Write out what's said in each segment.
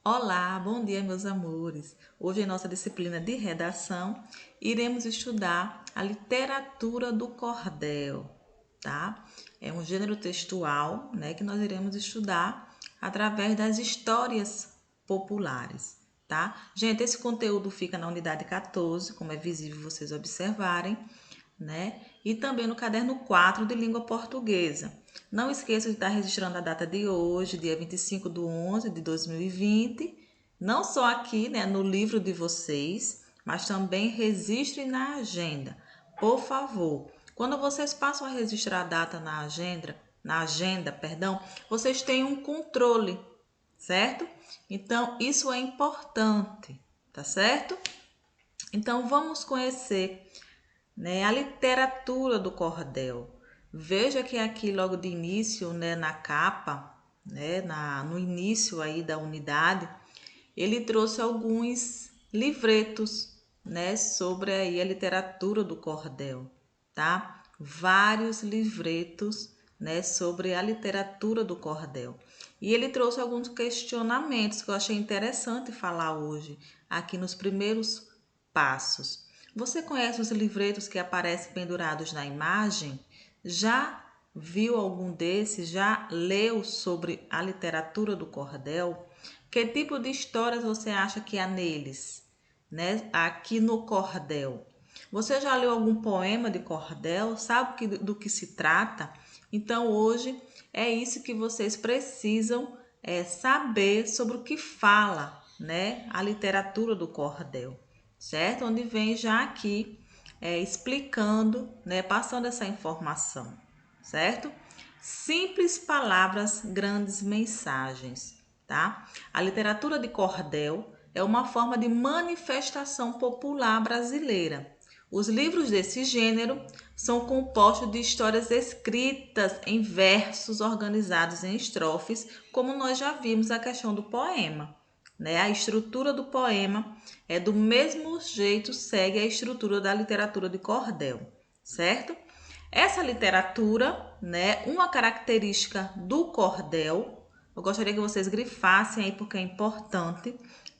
Olá, bom dia, meus amores. Hoje, em nossa disciplina de redação, iremos estudar a literatura do cordel, tá? É um gênero textual, né, que nós iremos estudar através das histórias populares, tá? Gente, esse conteúdo fica na unidade 14, como é visível vocês observarem, né? E também no caderno 4 de língua portuguesa. Não esqueça de estar registrando a data de hoje, dia 25/11 de 2020, não só aqui, né, no livro de vocês, mas também registre na agenda. Por favor, quando vocês passam a registrar a data na agenda, vocês têm um controle, certo? Então, isso é importante, tá certo? Então, vamos conhecer, né, a literatura do cordel. Veja que aqui logo de início, né, na capa, né, no início aí da unidade, ele trouxe alguns livretos, né, sobre aí a literatura do cordel, tá? Vários livretos, né, sobre a literatura do cordel. E ele trouxe alguns questionamentos que eu achei interessante falar hoje, aqui nos primeiros passos. Você conhece os livretos que aparecem pendurados na imagem? Já viu algum desses? Já leu sobre a literatura do cordel? Que tipo de histórias você acha que há neles, né? Aqui no cordel. Você já leu algum poema de cordel? Sabe do que se trata? Então hoje é isso que vocês precisam saber sobre o que fala, né? A literatura do cordel, certo? Onde vem já aqui explicando, né? Passando essa informação, certo? Simples palavras, grandes mensagens, tá? A literatura de cordel é uma forma de manifestação popular brasileira. Os livros desse gênero são compostos de histórias escritas em versos organizados em estrofes, como nós já vimos a questão do poema, né? A estrutura do poema é do mesmo jeito, segue a estrutura da literatura de cordel, certo? Essa literatura, né, uma característica do cordel, eu gostaria que vocês grifassem aí porque é importante,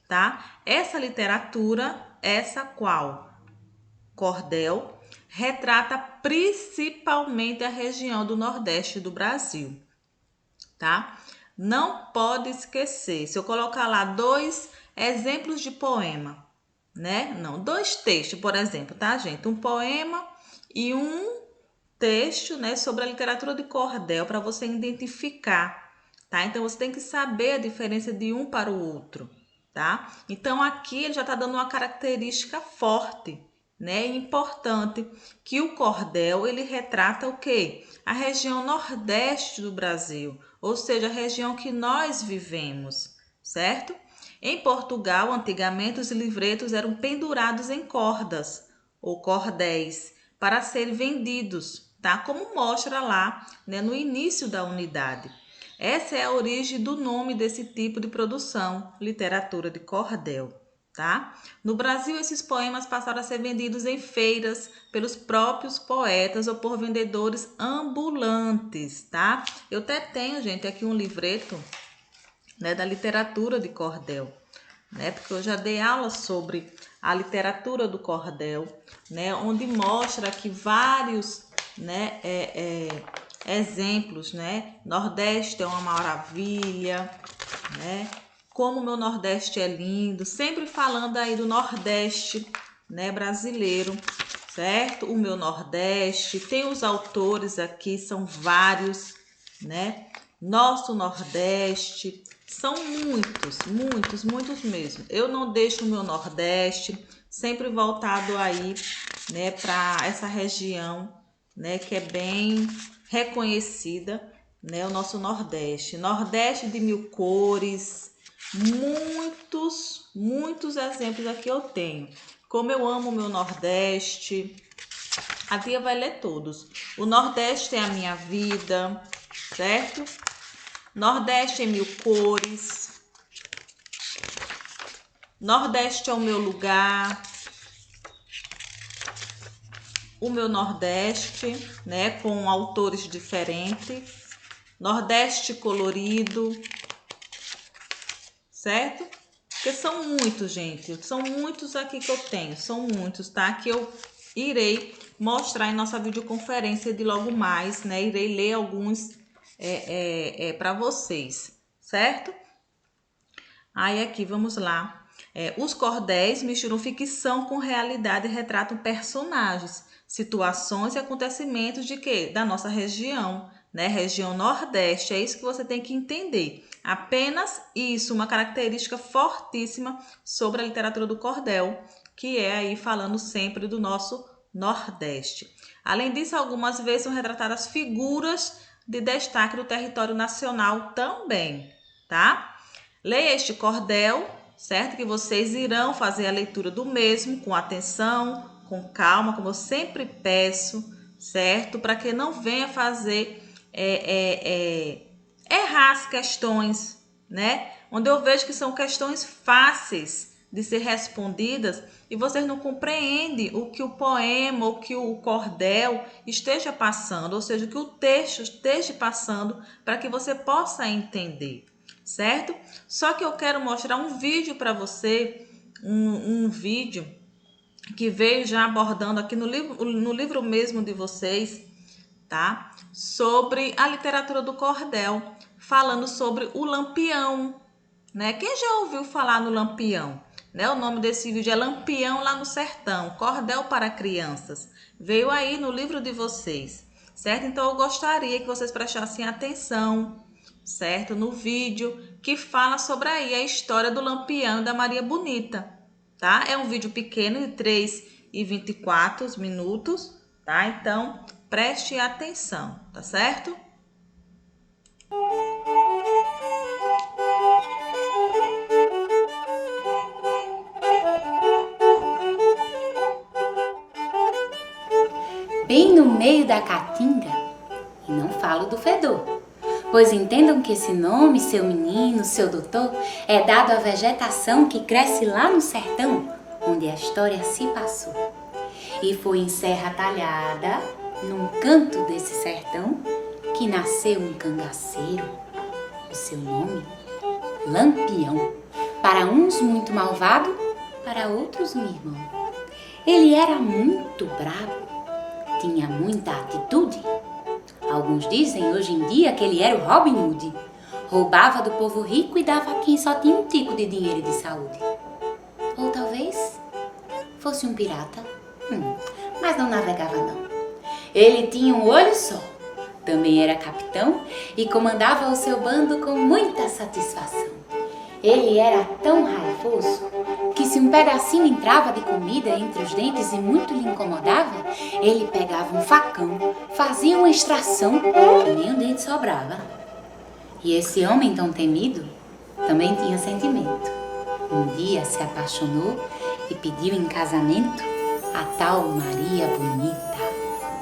tá? Essa literatura, essa qual? Cordel, retrata principalmente a região do Nordeste do Brasil, tá? Não pode esquecer, se eu colocar lá dois exemplos de poema, né? Não, dois textos, por exemplo, tá, gente? Um poema e um texto, né, sobre a literatura de cordel para você identificar, tá? Então você tem que saber a diferença de um para o outro, tá? Então aqui ele já está dando uma característica forte, né, e importante, que o cordel ele retrata o quê? A região nordeste do Brasil, ou seja, a região que nós vivemos, certo? Em Portugal, antigamente os livretos eram pendurados em cordas ou cordéis para serem vendidos, tá? Como mostra lá, né, no início da unidade. Essa é a origem do nome desse tipo de produção, literatura de cordel, tá? No Brasil, esses poemas passaram a ser vendidos em feiras pelos próprios poetas ou por vendedores ambulantes, tá? Eu até tenho, gente, aqui um livreto, né, da literatura de cordel, né? Porque eu já dei aula sobre a literatura do cordel, né? Onde mostra aqui vários, né, exemplos, né? Nordeste é uma maravilha, né? Como o meu Nordeste é lindo, sempre falando aí do Nordeste, né, brasileiro, certo? O meu Nordeste, tem os autores aqui, são vários, né? Nosso Nordeste, são muitos, muitos, muitos mesmo. Eu não deixo o meu Nordeste, sempre voltado aí, né, para essa região, né, que é bem reconhecida, né, o nosso Nordeste. Nordeste de mil cores, muitos, muitos exemplos aqui eu tenho. Como eu amo o meu Nordeste, a tia vai ler todos. O Nordeste é a minha vida, certo? Nordeste em mil cores. Nordeste é o meu lugar. O meu Nordeste, né, com autores diferentes. Nordeste colorido, certo? Porque são muitos, gente. São muitos aqui que eu tenho. São muitos, tá? Que eu irei mostrar em nossa videoconferência de logo mais, né? Irei ler alguns para vocês, certo? Aí aqui, vamos lá. Os cordéis misturam ficção com realidade e retratam personagens, situações e acontecimentos de quê? Da nossa região, né? Região Nordeste. É isso que você tem que entender. Apenas isso, uma característica fortíssima sobre a literatura do cordel, que é aí falando sempre do nosso Nordeste. Além disso, algumas vezes são retratadas figuras de destaque do território nacional também, tá? Leia este cordel, certo? Que vocês irão fazer a leitura do mesmo com atenção, com calma, como eu sempre peço, certo? Para que não venha fazer errar as questões, né? Onde eu vejo que são questões fáceis de ser respondidas e vocês não compreendem o que o poema ou que o cordel esteja passando, ou seja, o que o texto esteja passando para que você possa entender, certo? Só que eu quero mostrar um vídeo para você, um vídeo que veio já abordando aqui no livro mesmo de vocês, tá? Sobre a literatura do cordel, falando sobre o Lampião, né? Quem já ouviu falar no Lampião? Né? O nome desse vídeo é Lampião lá no Sertão, Cordel para Crianças. Veio aí no livro de vocês, certo? Então eu gostaria que vocês prestassem atenção, certo? No vídeo que fala sobre aí a história do Lampião e da Maria Bonita, tá? É um vídeo pequeno de 3:24 minutos, tá? Então preste atenção, tá certo? Bem no meio da caatinga, e não falo do fedor, pois entendam que esse nome, seu menino, seu doutor, é dado à vegetação que cresce lá no sertão, onde a história se passou. E foi em Serra Talhada, num canto desse sertão, que nasceu um cangaceiro. O seu nome, Lampião. Para uns muito malvado, para outros um irmão. Ele era muito bravo, tinha muita atitude. Alguns dizem hoje em dia que ele era o Robin Hood. Roubava do povo rico e dava a quem só tinha um tico de dinheiro e de saúde. Ou talvez fosse um pirata, mas não navegava não. Ele tinha um olho só, também era capitão e comandava o seu bando com muita satisfação. Ele era tão raivoso que se um pedacinho entrava de comida entre os dentes e muito lhe incomodava, ele pegava um facão, fazia uma extração e nem um dente sobrava. E esse homem tão temido também tinha sentimento. Um dia se apaixonou e pediu em casamento a tal Maria Bonita,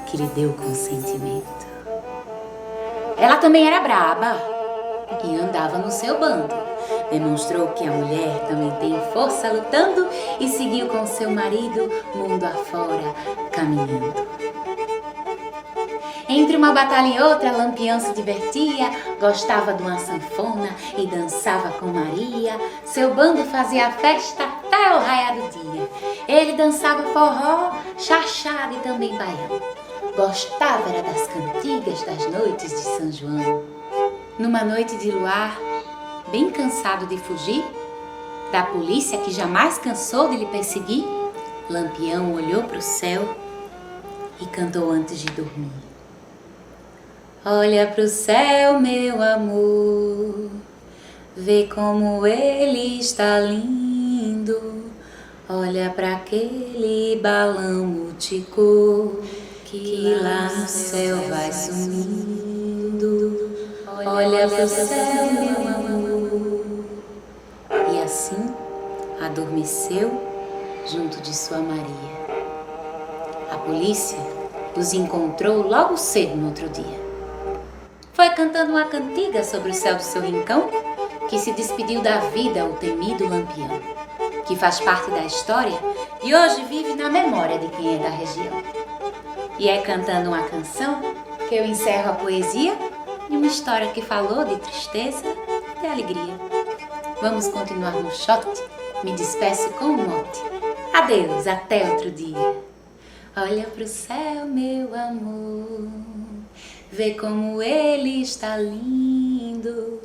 que lhe deu consentimento. Ela também era braba e andava no seu bando. Demonstrou que a mulher também tem força lutando e seguiu com seu marido mundo afora caminhando. Entre uma batalha e outra, Lampião se divertia, gostava de uma sanfona e dançava com Maria. Seu bando fazia festa até o raiar do dia. Ele dançava forró, chachado e também baião. Gostava era das cantigas das noites de São João. Numa noite de luar, bem cansado de fugir da polícia que jamais cansou de lhe perseguir, Lampião olhou para o céu e cantou antes de dormir. Olha pro céu, meu amor, vê como ele está lindo. Olha para aquele balão multicor que lá no céu vai sumindo. Olha pro céu, meu amor. E assim adormeceu junto de sua Maria. A polícia os encontrou logo cedo no outro dia. Foi cantando uma cantiga sobre o céu do seu rincão que se despediu da vida o temido Lampião, que faz parte da história e hoje vive na memória de quem é da região. E é cantando uma canção que eu encerro a poesia e uma história que falou de tristeza e alegria. Vamos continuar no shot? Me despeço com um mote. Adeus, até outro dia. Olha pro céu, meu amor, vê como ele está lindo.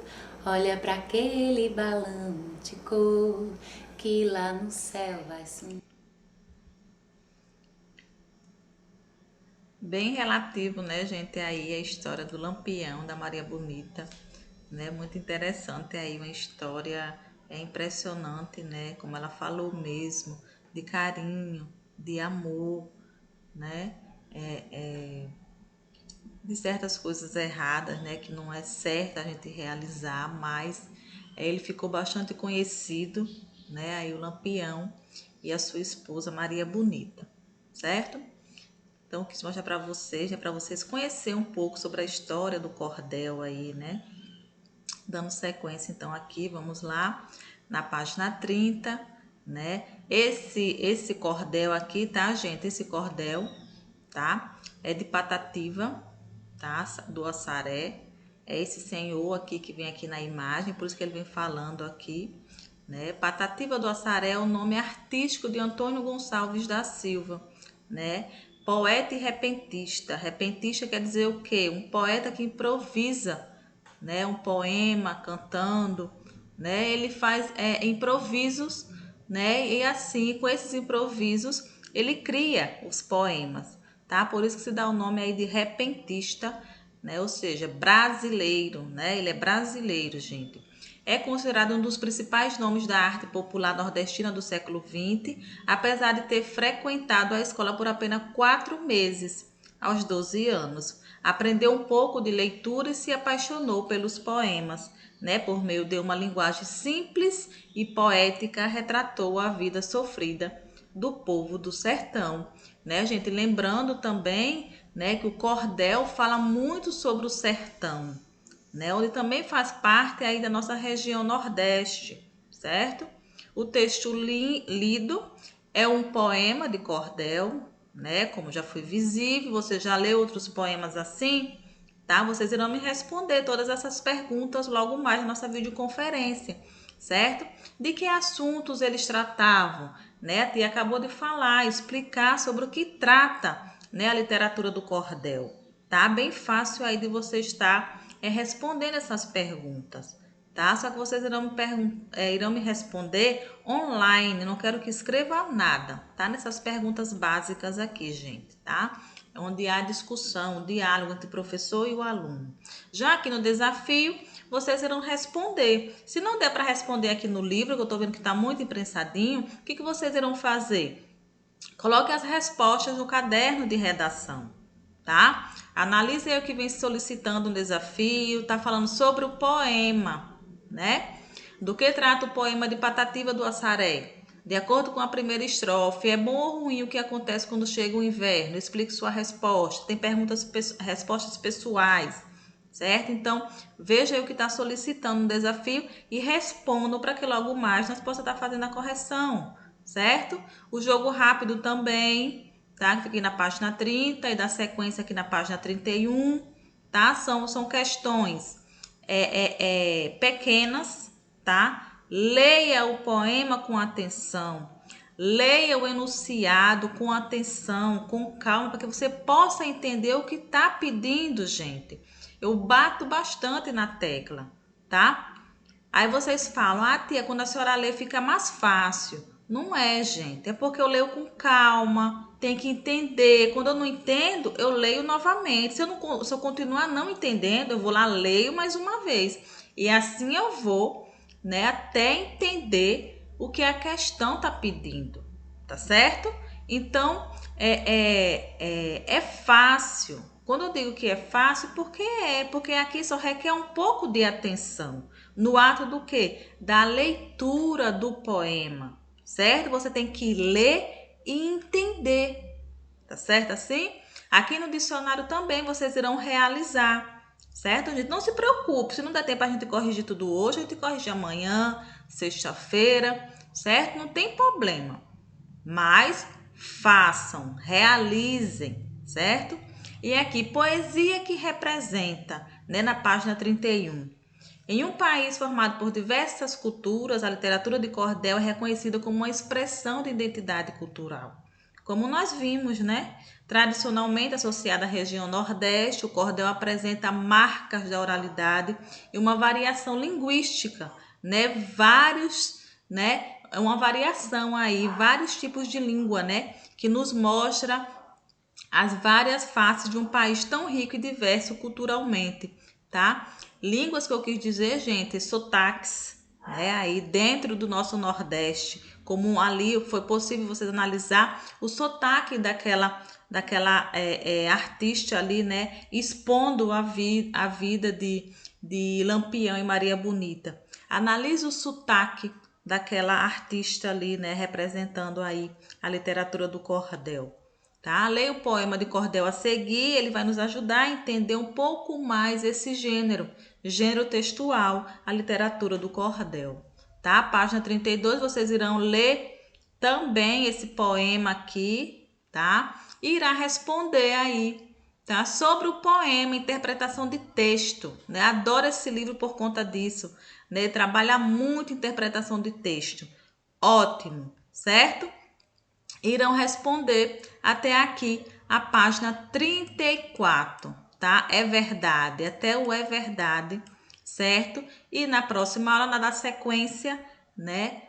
Olha para aquele balão de cor que lá no céu vai sumir. Bem relativo, né, gente, aí a história do Lampião, da Maria Bonita, né, muito interessante aí, uma história impressionante, né, como ela falou mesmo, de carinho, de amor, né, de certas coisas erradas, né, que não é certo a gente realizar, mas ele ficou bastante conhecido, né, aí o Lampião e a sua esposa Maria Bonita, certo? Então, eu quis mostrar para vocês, né, para vocês conhecerem um pouco sobre a história do cordel aí, né? Dando sequência, então, aqui, vamos lá, na página 30, né? Esse cordel aqui, tá, gente? Esse cordel, tá? É de Patativa, tá? Do Assaré. É esse senhor aqui que vem aqui na imagem, por isso que ele vem falando aqui, né? Patativa do Assaré é o nome artístico de Antônio Gonçalves da Silva, né? Poeta e repentista. Repentista quer dizer o quê? Um poeta que improvisa, né? Um poema cantando, né? Ele faz improvisos, né? E assim, com esses improvisos, ele cria os poemas, tá? Por isso que se dá o nome aí de repentista, né? Ou seja, brasileiro, né? Ele é brasileiro, gente. É considerado um dos principais nomes da arte popular nordestina do século XX, apesar de ter frequentado a escola por apenas 4 meses, aos 12 anos. Aprendeu um pouco de leitura e se apaixonou pelos poemas, né? Por meio de uma linguagem simples e poética, retratou a vida sofrida do povo do sertão, né, gente? Lembrando também, né, que o cordel fala muito sobre o sertão, né, onde também faz parte aí da nossa região Nordeste, certo? O texto lido é um poema de cordel, né, como já foi visível. Você já leu outros poemas assim? Tá? Vocês irão me responder todas essas perguntas logo mais na nossa videoconferência, certo? De que assuntos eles tratavam, né? A tia acabou de falar, explicar sobre o que trata, né, a literatura do cordel. Tá bem fácil aí de você estar respondendo essas perguntas, tá? Só que vocês irão me responder online, não quero que escreva nada, tá? Nessas perguntas básicas aqui, gente, tá? Onde há discussão, diálogo entre o professor e o aluno. Já aqui no desafio, vocês irão responder. Se não der para responder aqui no livro, que eu estou vendo que está muito imprensadinho, o que vocês irão fazer? Coloque as respostas no caderno de redação, tá? Analise aí o que vem solicitando um desafio, tá falando sobre o poema, né? Do que trata o poema de Patativa do Assaré? De acordo com a primeira estrofe, é bom ou ruim o que acontece quando chega o inverno? Explique sua resposta. Tem respostas pessoais, certo? Então, veja aí o que está solicitando no desafio e responda para que logo mais nós possamos estar fazendo a correção, certo? O jogo rápido também, tá? Fica aqui na página 30 e dá sequência aqui na página 31, tá? São questões pequenas, tá? Leia o poema com atenção. Leia o enunciado com atenção, com calma, para que você possa entender o que está pedindo, gente. Eu bato bastante na tecla, tá? Aí vocês falam, ah, tia, quando a senhora lê fica mais fácil. Não é, gente, é porque eu leio com calma, tem que entender. Quando eu não entendo, eu leio novamente. Se eu continuar não entendendo, eu vou lá, leio mais uma vez. E assim eu vou, né, até entender o que a questão está pedindo, tá certo? Então, é fácil. Quando eu digo que é fácil, porque aqui só requer um pouco de atenção. No ato do quê? Da leitura do poema, certo? Você tem que ler e entender, tá certo assim? Aqui no dicionário também vocês irão realizar, certo, gente? Não se preocupe, se não der tempo a gente corrigir tudo hoje, a gente corrige amanhã, sexta-feira, certo? Não tem problema, mas façam, realizem, certo? E aqui, poesia que representa, né, na página 31. Em um país formado por diversas culturas, a literatura de cordel é reconhecida como uma expressão de identidade cultural. Como nós vimos, né? Tradicionalmente associada à região Nordeste, o cordel apresenta marcas da oralidade e uma variação linguística, né? Uma variação aí, vários tipos de língua, né? Que nos mostra as várias faces de um país tão rico e diverso culturalmente, tá? Línguas que eu quis dizer, gente, sotaques, né? Aí dentro do nosso Nordeste, como ali foi possível vocês analisar o sotaque daquela artista ali, né? Expondo a vida de Lampião e Maria Bonita. Analise o sotaque daquela artista ali, né? Representando aí a literatura do cordel. Tá? Leia o poema de cordel a seguir, ele vai nos ajudar a entender um pouco mais esse gênero textual, a literatura do cordel. Tá? Página 32, vocês irão ler também esse poema aqui, tá? E irá responder aí, tá? Sobre o poema, interpretação de texto, né? Adoro esse livro por conta disso, né? Trabalha muito interpretação de texto. Ótimo, certo? Irão responder até aqui a página 34, tá? É verdade, até o é verdade, certo? E na próxima aula, na da sequência, né?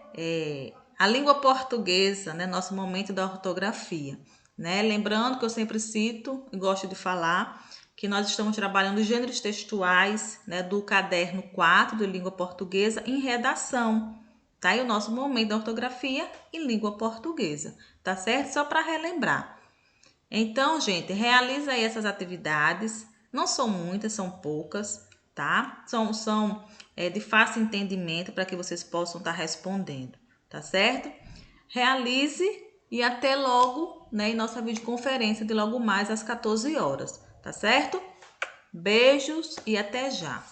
A língua portuguesa, né? Nosso momento da ortografia, né? Lembrando que eu sempre cito e gosto de falar que nós estamos trabalhando os gêneros textuais, né? Do caderno 4 de língua portuguesa em redação. Tá? E o nosso momento da ortografia em língua portuguesa, tá certo? Só para relembrar. Então, gente, realiza aí essas atividades. Não são muitas, são poucas, tá? São de fácil entendimento para que vocês possam estar respondendo, tá certo? Realize e até logo, né, em nossa videoconferência de logo mais às 14 horas, tá certo? Beijos e até já!